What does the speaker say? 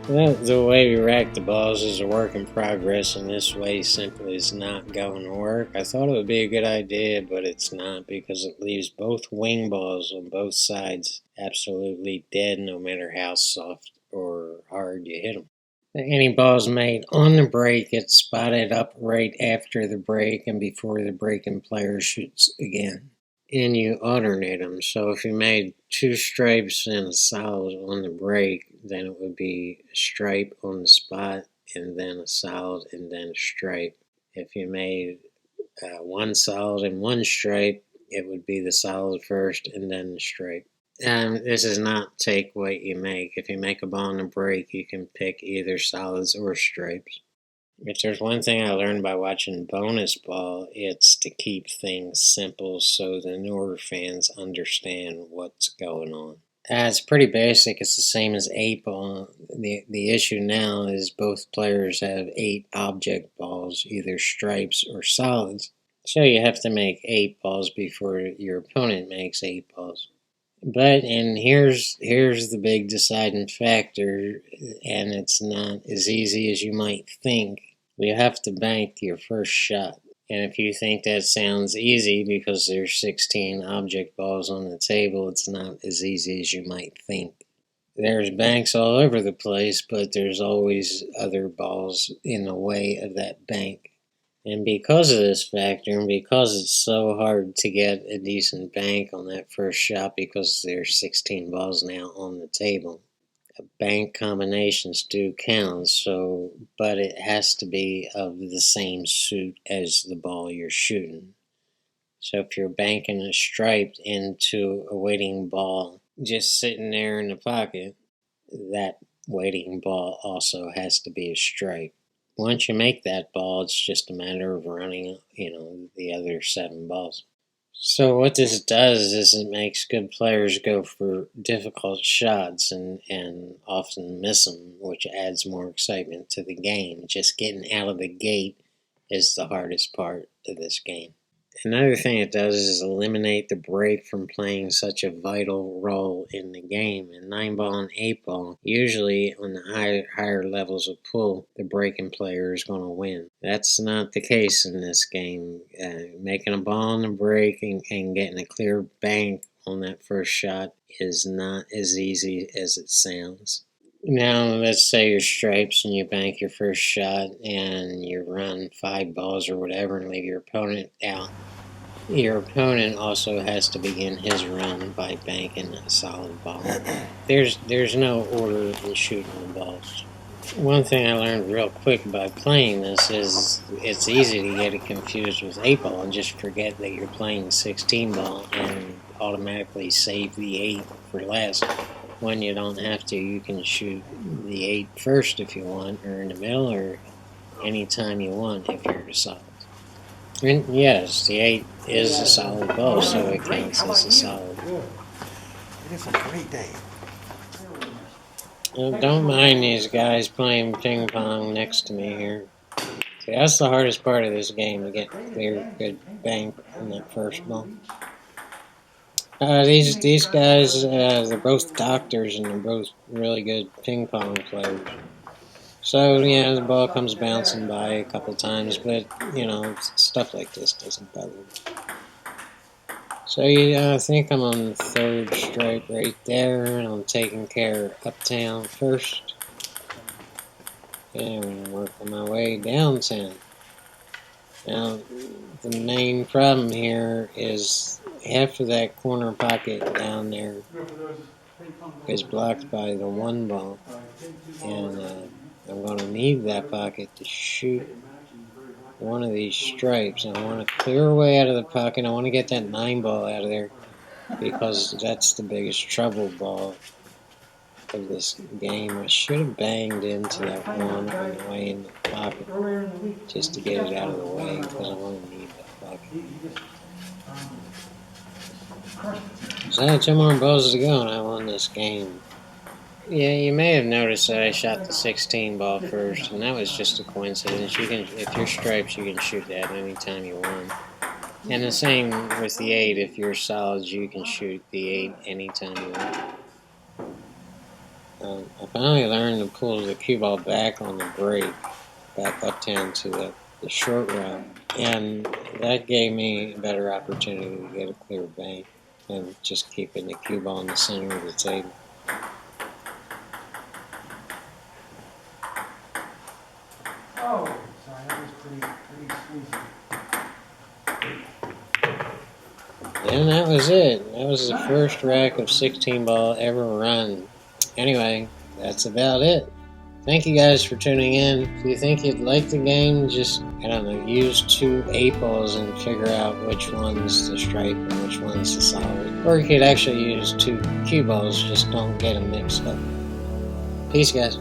Well, the way we rack the balls is a work in progress, and this way simply is not going to work. I thought it would be a good idea, but it's not because it leaves both wing balls on both sides absolutely dead no matter how soft or hard you hit them. Any balls made on the break get spotted up right after the break and before the breaking player shoots again. And you alternate them. So if you made two stripes and a solid on the break, then it would be a stripe on the spot and then a solid and then a stripe. If you made one solid and one stripe, it would be the solid first and then the stripe. This is not take what you make. If you make a ball on a break, you can pick either solids or stripes. If there's one thing I learned by watching Bonus Ball, it's to keep things simple so the newer fans understand what's going on. It's pretty basic. It's the same as 8 ball. The issue now is both players have 8 object balls, either stripes or solids. So you have to make 8 balls before your opponent makes 8 balls. But and here's the big deciding factor, and it's not as easy as you might think. You have to bank your first shot. And if you think that sounds easy because there's 16 object balls on the table, it's not as easy as you might think. There's banks all over the place, but there's always other balls in the way of that bank. And because of this factor, and because it's so hard to get a decent bank on that first shot because there's 16 balls now on the table, bank combinations do count, but it has to be of the same suit as the ball you're shooting. So if you're banking a stripe into a waiting ball just sitting there in the pocket, that waiting ball also has to be a stripe. Once you make that ball, it's just a matter of running, the other 7 balls. So what this does is it makes good players go for difficult shots and often miss them, which adds more excitement to the game. Just getting out of the gate is the hardest part of this game. Another thing it does is eliminate the break from playing such a vital role in the game. In 9 ball and 8 ball, usually on the higher levels of pull, the breaking player is going to win. That's not the case in this game. Making a ball on the break and getting a clear bank on that first shot is not as easy as it sounds. Now, let's say you're stripes and you bank your first shot and you run 5 balls or whatever and leave your opponent out. Your opponent also has to begin his run by banking a solid ball. There's no order in shooting the balls. One thing I learned real quick by playing this is it's easy to get it confused with 8 ball and just forget that you're playing 16 ball and automatically save the 8 for last. When you don't have to, you can shoot the 8 first if you want, or in the middle, or anytime you want if you're a solid. And yes, the 8 is a solid ball, so it counts as a solid. It is a great day. Don't mind these guys playing ping pong next to me here. See, that's the hardest part of this game, to get clear, good bank on that first ball. These guys, they're both doctors and they're both really good ping pong players. So, the ball comes bouncing by a couple times, but, stuff like this doesn't bother me. So, I think I'm on the 3rd stripe right there, and I'm taking care of uptown first. And I'm working my way downtown. Now, the main problem here is half of that corner pocket down there is blocked by the 1 ball. And I'm going to need that pocket to shoot one of these stripes. I want to clear away out of the pocket. I want to get that 9 ball out of there because that's the biggest trouble ball of this game. I should have banged into that 1 on the way in the pocket just to get it out of the way because I want to need that pocket. So I had 2 more balls to go and I won this game. Yeah, you may have noticed that I shot the 16 ball first, and that was just a coincidence. If you're stripes, you can shoot that anytime you want. And the same with the 8. If you're solids, you can shoot the 8 anytime you want. I finally learned to pull the cue ball back on the break, back uptown to the short route, and that gave me a better opportunity to get a clear bank than just keeping the cue ball in the center of the table. Oh, sorry, that was pretty squeezy. And that was it. That was the first rack of 16 ball ever run. Anyway, that's about it. Thank you guys for tuning in. If you think you'd like the game, just, use 2 8 balls and figure out which one's the stripe and which one's the solid. Or you could actually use 2 cue balls, just don't get them mixed up. Peace, guys.